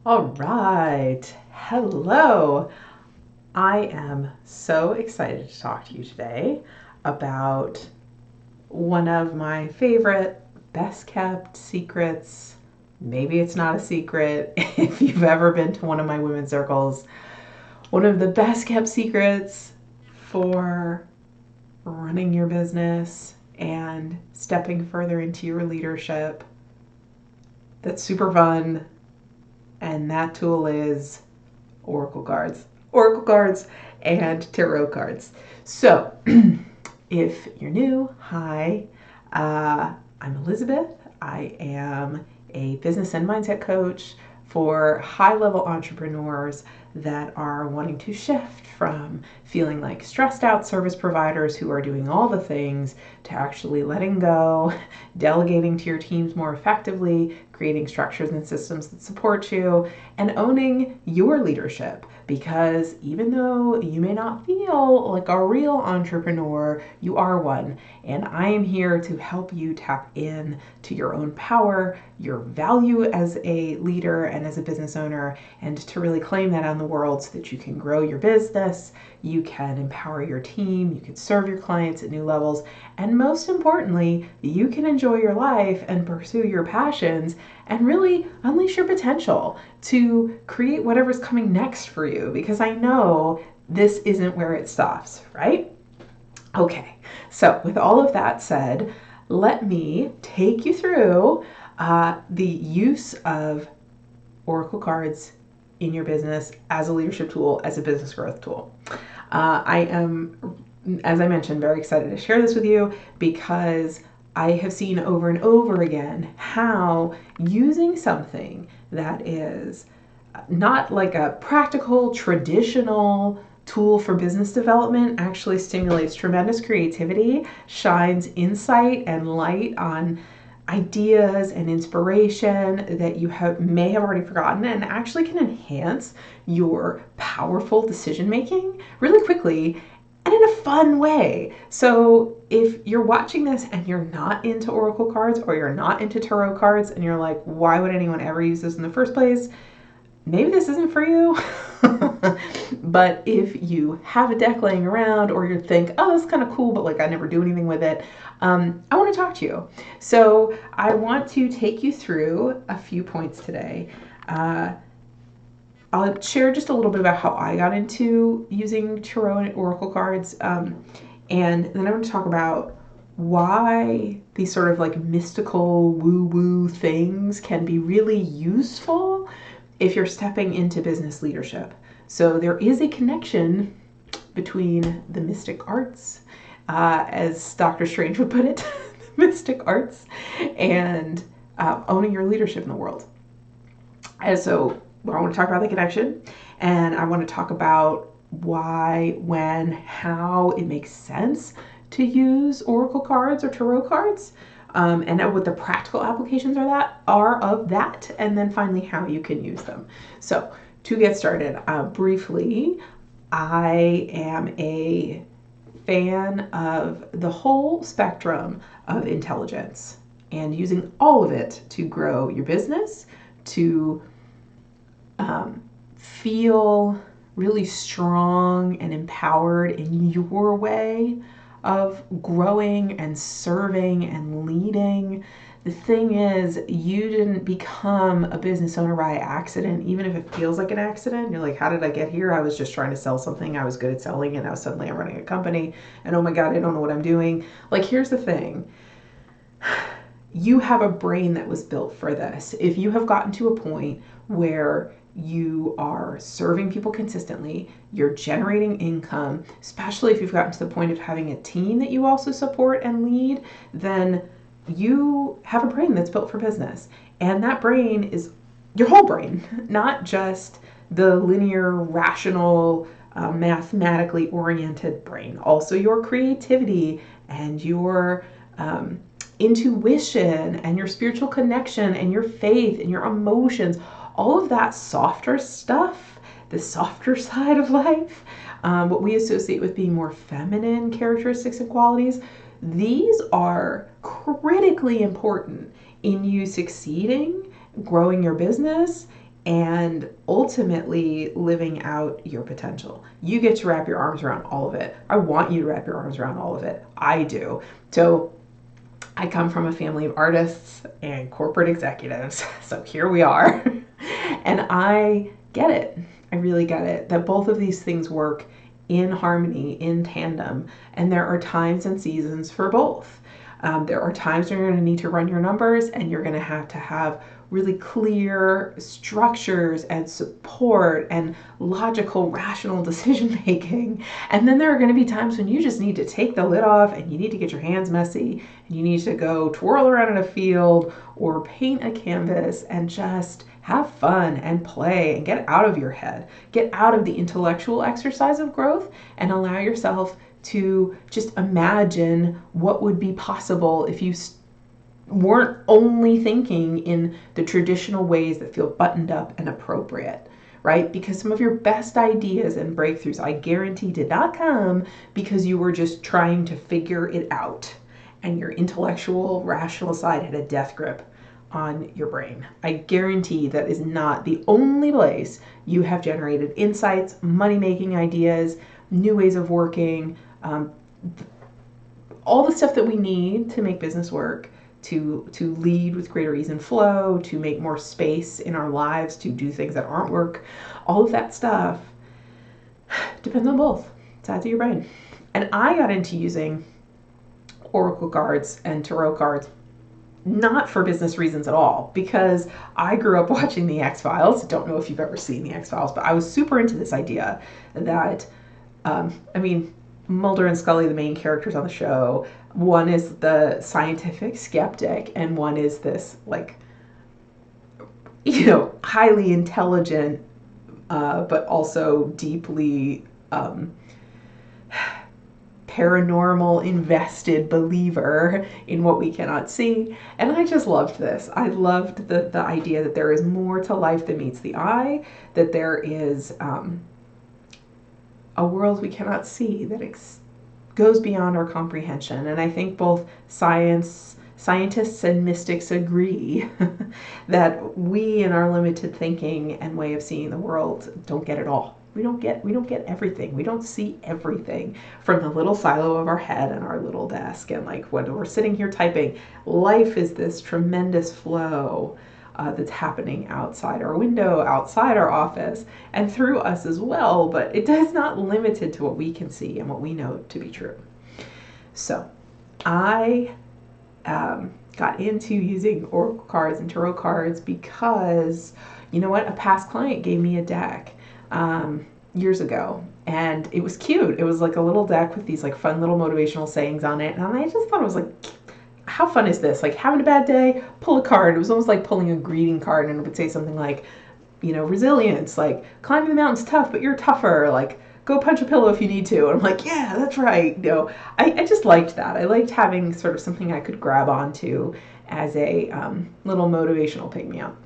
All right. Hello. I am so excited to talk to you today about one of my favorite best kept secrets. Maybe it's not a secret if you've ever been to one of my women's circles. One of the best kept secrets for running your business and stepping further into your leadership. That's super fun. And that tool is Oracle cards, and tarot cards. So, if you're new, hi, I'm Elizabeth. I am a business and mindset coach for high-level entrepreneurs that are wanting to shift from feeling like stressed out service providers who are doing all the things to actually letting go, delegating to your teams more effectively, creating structures and systems that support you, and owning your leadership. Because even though you may not feel like a real entrepreneur, you are one. And I am here to help you tap in to your own power, your value as a leader and as a business owner, and to really claim that out in the world so that you can grow your business, you can empower your team, you can serve your clients at new levels, and most importantly, you can enjoy your life and pursue your passions and really unleash your potential to create whatever's coming next for you, because I know this isn't where it stops, right? Okay, so with all of that said, let me take you through the use of Oracle cards in your business as a leadership tool, as a business growth tool. I am, as I mentioned, very excited to share this with you because I have seen over and over again how using something that is not like a practical, traditional tool for business development actually stimulates tremendous creativity, shines insight and light on ideas and inspiration that you may have already forgotten, and actually can enhance your powerful decision making really quickly and in a fun way. So if you're watching this and you're not into Oracle cards or you're not into tarot cards and you're like, why would anyone ever use this in the first place? Maybe this isn't for you. But if you have a deck laying around or you think, oh, that's kind of cool, but like I never do anything with it, I want to talk to you. So I want to take you through a few points today. I'll share just a little bit about how I got into using tarot and oracle cards, and then I'm going to talk about why these sort of like mystical woo-woo things can be really useful if you're stepping into business leadership. So there is a connection between the mystic arts, as Dr. Strange would put it, the mystic arts, and owning your leadership in the world. And so I want to talk about the connection, and I want to talk about why, when, how it makes sense to use oracle cards or tarot cards, and what the practical applications are of that, and then finally how you can use them. So to get started, briefly, I am a fan of the whole spectrum of intelligence and using all of it to grow your business, to feel really strong and empowered in your way of growing and serving and leading. The thing is, you didn't become a business owner by accident, even if it feels like an accident. You're like, how did I get here? I was just trying to sell something I was good at selling, and now suddenly I'm running a company, and oh my God, I don't know what I'm doing. Like, here's the thing. You have a brain that was built for this. If you have gotten to a point where you are serving people consistently, you're generating income, especially if you've gotten to the point of having a team that you also support and lead, then you have a brain that's built for business. And that brain is your whole brain, not just the linear, rational, mathematically oriented brain. Also your creativity and your intuition and your spiritual connection and your faith and your emotions, all of that softer stuff, the softer side of life, what we associate with being more feminine characteristics and qualities, these are critically important in you succeeding, growing your business, and ultimately living out your potential. You get to wrap your arms around all of it. I want you to wrap your arms around all of it. I do. So I come from a family of artists and corporate executives. So here we are. And I get it. I really get it that both of these things work in harmony, in tandem. And there are times and seasons for both. There are times when you're going to need to run your numbers and you're going to have really clear structures and support and logical, rational decision making. And then there are going to be times when you just need to take the lid off and you need to get your hands messy and you need to go twirl around in a field or paint a canvas and just have fun and play and get out of your head. Get out of the intellectual exercise of growth and allow yourself to just imagine what would be possible if you weren't only thinking in the traditional ways that feel buttoned up and appropriate, right? Because some of your best ideas and breakthroughs, I guarantee, did not come because you were just trying to figure it out and your intellectual, rational side had a death grip on your brain. I guarantee that is not the only place you have generated insights, money-making ideas, new ways of working, all the stuff that we need to make business work, to lead with greater ease and flow, to make more space in our lives, to do things that aren't work. All of that stuff depends on both sides of your brain. And I got into using oracle cards and tarot cards not for business reasons at all, because I grew up watching the X-Files. Don't know if you've ever seen the X-Files, but I was super into this idea that, Mulder and Scully, the main characters on the show, one is the scientific skeptic and one is this highly intelligent, but also deeply paranormal invested believer in what we cannot see. And I just loved this. I loved the idea that there is more to life than meets the eye, that there is a world we cannot see that goes beyond our comprehension. And I think both scientists and mystics agree that we in our limited thinking and way of seeing the world don't get it all. We don't get everything. We don't see everything from the little silo of our head and our little desk. And when we're sitting here typing, life is this tremendous flow that's happening outside our window, outside our office, and through us as well, but it is not limited to what we can see and what we know to be true. So I got into using oracle cards and tarot cards because, a past client gave me a deck years ago, and it was cute. It was like a little deck with these fun little motivational sayings on it, and I just thought it was how fun is this? Having a bad day, pull a card. It was almost like pulling a greeting card, and it would say something like, resilience, climbing the mountain's tough, but you're tougher, go punch a pillow if you need to. And I'm yeah, that's right. I just liked that. I liked having sort of something I could grab onto as a little motivational pick-me-up.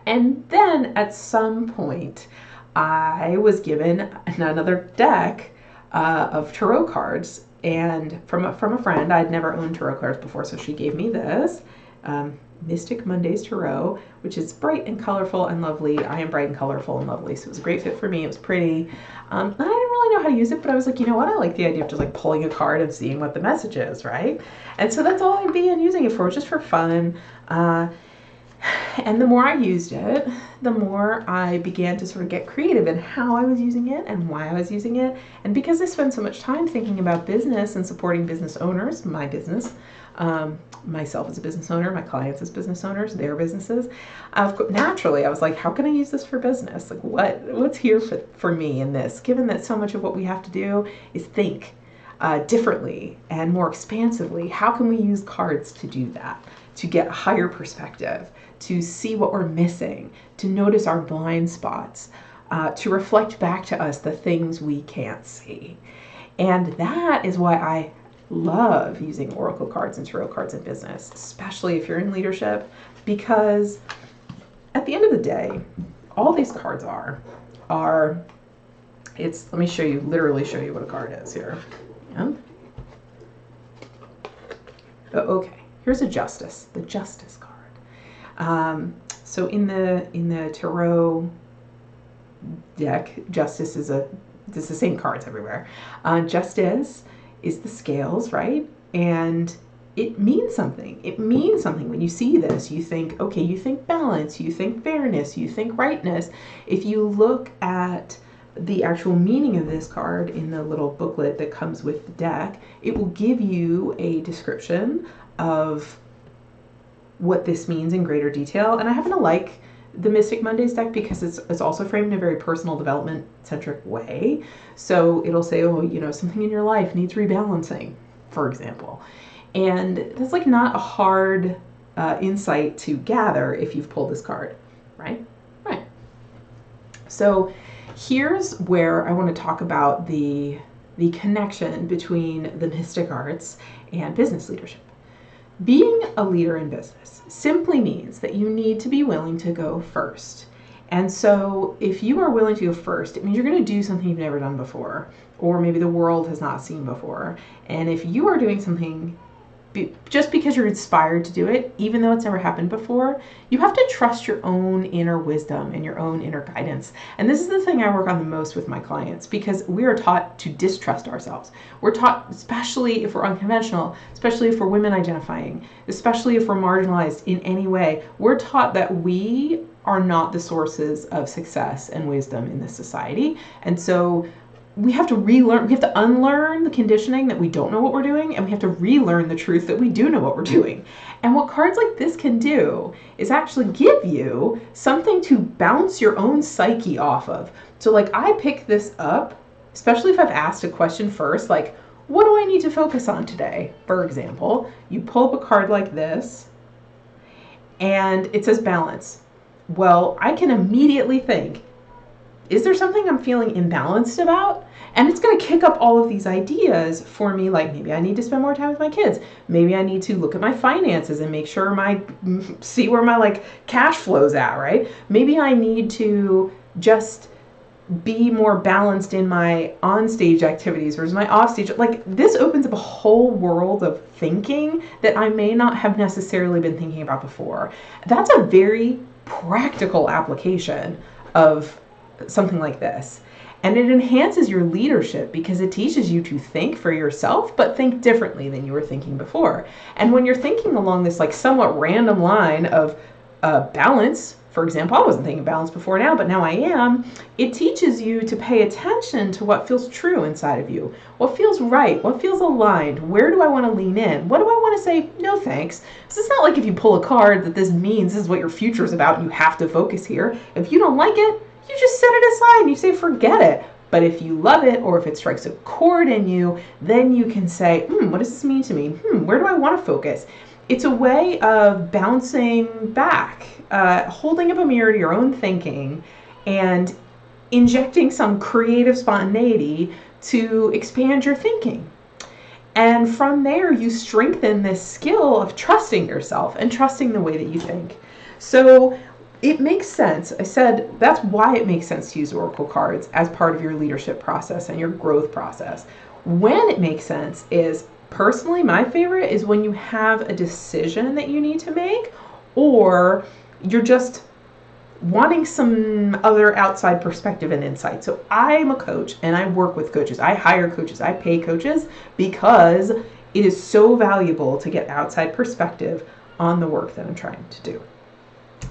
And then at some point, I was given another deck of tarot cards, and from a friend. I'd never owned tarot cards before, so she gave me this Mystic Mondays Tarot, which is bright and colorful and lovely. I am bright and colorful and lovely, so it was a great fit for me. It was pretty. I didn't really know how to use it, but I was you know what? I like the idea of just pulling a card and seeing what the message is, right? And so that's all I'd be using it for, just for fun. And the more I used it, the more I began to sort of get creative in how I was using it and why I was using it. And because I spend so much time thinking about business and supporting business owners, my business, myself as a business owner, my clients as business owners, their businesses, naturally I was how can I use this for business? What's here for me in this, given that so much of what we have to do is think differently and more expansively? How can we use cards to do that, to get a higher perspective, to see what we're missing, to notice our blind spots, to reflect back to us the things we can't see? And that is why I love using oracle cards and tarot cards in business, especially if you're in leadership, because at the end of the day, all these cards are let me literally show you what a card is here. Yeah. Okay, here's a justice, the justice card. So in the tarot deck, Justice is it's the same cards everywhere. Justice is the scales, right? And it means something. It means something. When you see this, you think, okay, you think balance, you think fairness, you think rightness. If you look at the actual meaning of this card in the little booklet that comes with the deck, it will give you a description of what this means in greater detail. And I happen to like the Mystic Mondays deck because it's also framed in a very personal development centric way. So it'll say, oh, you know, something in your life needs rebalancing, for example. And that's like not a hard insight to gather if you've pulled this card, right? Right. So here's where I want to talk about the connection between the mystic arts and business leadership. Being a leader in business simply means that you need to be willing to go first. And so if you are willing to go first, it means you're going to do something you've never done before, or maybe the world has not seen before. And if you are doing something just because you're inspired to do it, even though it's never happened before, you have to trust your own inner wisdom and your own inner guidance. And this is the thing I work on the most with my clients, because we are taught to distrust ourselves. We're taught, especially if we're unconventional, especially if we're women identifying, especially if we're marginalized in any way, we're taught that we are not the sources of success and wisdom in this society. And so we have to relearn, we have to unlearn the conditioning that we don't know what we're doing, and we have to relearn the truth that we do know what we're doing. And what cards like this can do is actually give you something to bounce your own psyche off of. So like I pick this up, especially if I've asked a question first, like, what do I need to focus on today? For example, you pull up a card like this and it says balance. Well, I can immediately think, is there something I'm feeling imbalanced about? And it's going to kick up all of these ideas for me, like maybe I need to spend more time with my kids. Maybe I need to look at my finances and make sure see where my like cash flow's at, right? Maybe I need to just be more balanced in my on-stage activities versus my off-stage. Like this opens up a whole world of thinking that I may not have necessarily been thinking about before. That's a very practical application of something like this. And it enhances your leadership because it teaches you to think for yourself, but think differently than you were thinking before. And when you're thinking along this like somewhat random line of balance, for example, I wasn't thinking balance before now, but now I am, it teaches you to pay attention to what feels true inside of you, what feels right, what feels aligned, where do I want to lean in, what do I want to say no thanks. So it's not like if you pull a card that this means this is what your future is about and you have to focus here. If you don't like it, you just set it aside and you say, forget it. But if you love it, or if it strikes a chord in you, then you can say, what does this mean to me? Where do I want to focus? It's a way of bouncing back, holding up a mirror to your own thinking and injecting some creative spontaneity to expand your thinking. And from there, you strengthen this skill of trusting yourself and trusting the way that you think. So it makes sense. I said that's why it makes sense to use oracle cards as part of your leadership process and your growth process. When it makes sense is, personally, my favorite is when you have a decision that you need to make, or you're just wanting some other outside perspective and insight. So I'm a coach and I work with coaches. I hire coaches. I pay coaches because it is so valuable to get outside perspective on the work that I'm trying to do.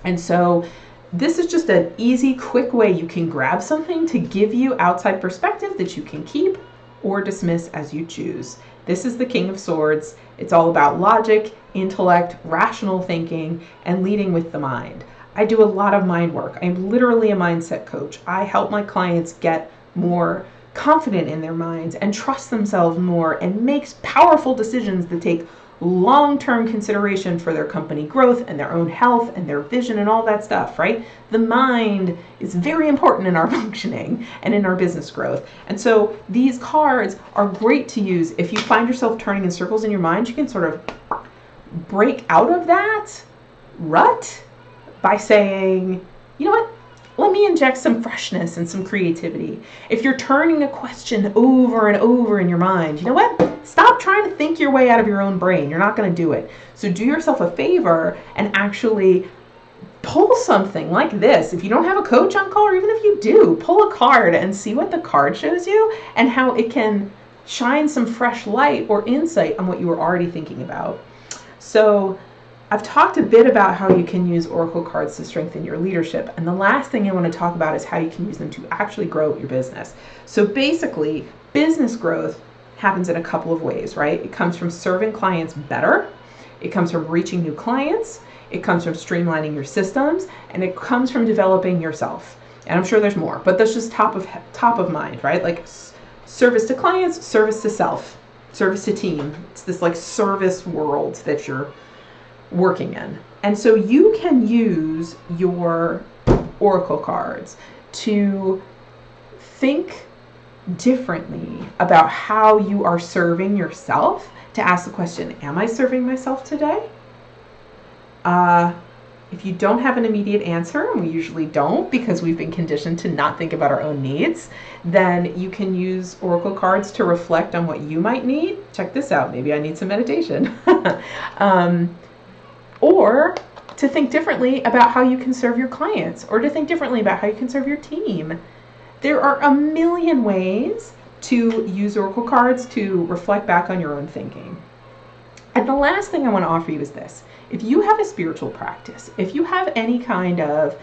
And so this is just an easy, quick way you can grab something to give you outside perspective that you can keep or dismiss as you choose. This is the King of Swords. It's all about logic, intellect, rational thinking, and leading with the mind. I do a lot of mind work. I'm literally a mindset coach. I help my clients get more confident in their minds and trust themselves more and make powerful decisions that take long-term consideration for their company growth and their own health and their vision and all that stuff, right? The mind is very important in our functioning and in our business growth. And so these cards are great to use if you find yourself turning in circles in your mind. You can sort of break out of that rut by saying, you know what? Let me inject some freshness and some creativity. If you're turning a question over and over in your mind, you know what? Stop trying to think your way out of your own brain. You're not going to do it. So do yourself a favor and actually pull something like this. If you don't have a coach on call, or even if you do, pull a card and see what the card shows you and how it can shine some fresh light or insight on what you were already thinking about. So I've talked a bit about how you can use oracle cards to strengthen your leadership. And the last thing I want to talk about is how you can use them to actually grow your business. So basically, business growth happens in a couple of ways, right? It comes from serving clients better. It comes from reaching new clients. It comes from streamlining your systems, and it comes from developing yourself. And I'm sure there's more, but that's just top of mind, right? Like service to clients, service to self, service to team. It's this like service world that you're working in. And so you can use your oracle cards to think differently about how you are serving yourself, to ask the question, am I serving myself today? If you don't have an immediate answer, and we usually don't because we've been conditioned to not think about our own needs, then you can use oracle cards to reflect on what you might need. Check this out. Maybe I need some meditation. Or to think differently about how you can serve your clients, or to think differently about how you can serve your team. There are a million ways to use oracle cards to reflect back on your own thinking. And the last thing I want to offer you is this. If you have a spiritual practice, if you have any kind of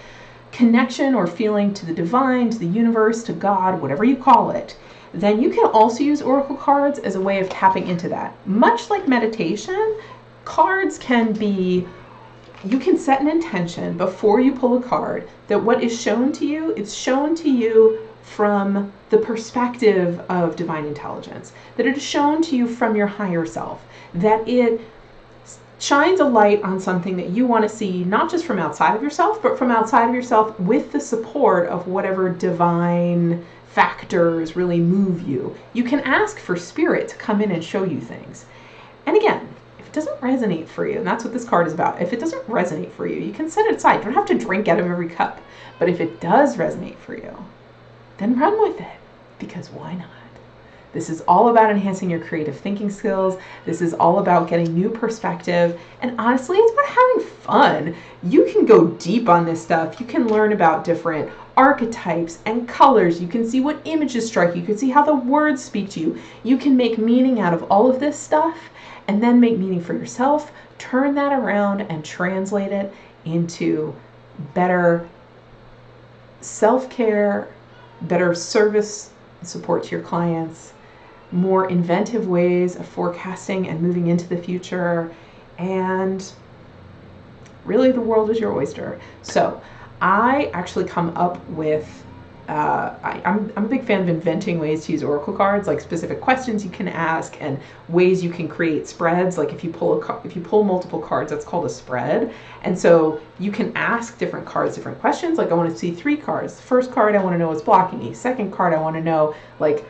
connection or feeling to the divine, to the universe, to God, whatever you call it, then you can also use oracle cards as a way of tapping into that. Much like meditation, cards can be, you can set an intention before you pull a card that what is shown to you, it's shown to you from the perspective of divine intelligence, that it is shown to you from your higher self, that it shines a light on something that you want to see, not just from outside of yourself, but from outside of yourself with the support of whatever divine factors really move you. You can ask for spirit to come in and show you things. And again, if it doesn't resonate for you, and that's what this card is about, if it doesn't resonate for you, you can set it aside. You don't have to drink out of every cup. But if it does resonate for you, then run with it, because why not? This is all about enhancing your creative thinking skills. This is all about getting new perspective. And honestly, it's about having fun. You can go deep on this stuff. You can learn about different archetypes and colors. You can see what images strike you. You can see how the words speak to you. You can make meaning out of all of this stuff and then make meaning for yourself. Turn that around and translate it into better self-care, better service support to your clients, more inventive ways of forecasting and moving into the future, and really the world is your oyster. So I actually come up with, I'm a big fan of inventing ways to use oracle cards, like specific questions you can ask and ways you can create spreads. Like if you pull multiple cards, that's called a spread. And so you can ask different cards different questions. Like I want to see 3 cards. The first card I want to know what's blocking me. Second card I want to know like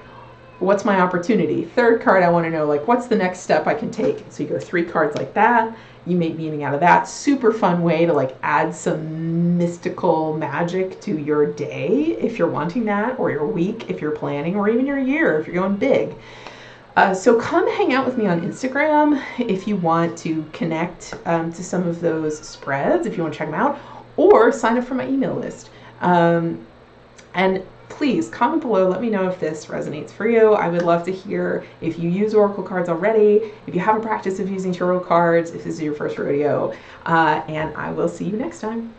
what's my opportunity. Third card I want to know like what's the next step I can take. So you go 3 cards like that. You make meaning out of that. Super fun way to like add some mystical magic to your day if you're wanting that, or your week if you're planning, or even your year if you're going big. So come hang out with me on Instagram if you want to connect to some of those spreads, if you want to check them out, or sign up for my email list. And please comment below. Let me know if this resonates for you. I would love to hear if you use oracle cards already, if you have a practice of using tarot cards, if this is your first rodeo, and I will see you next time.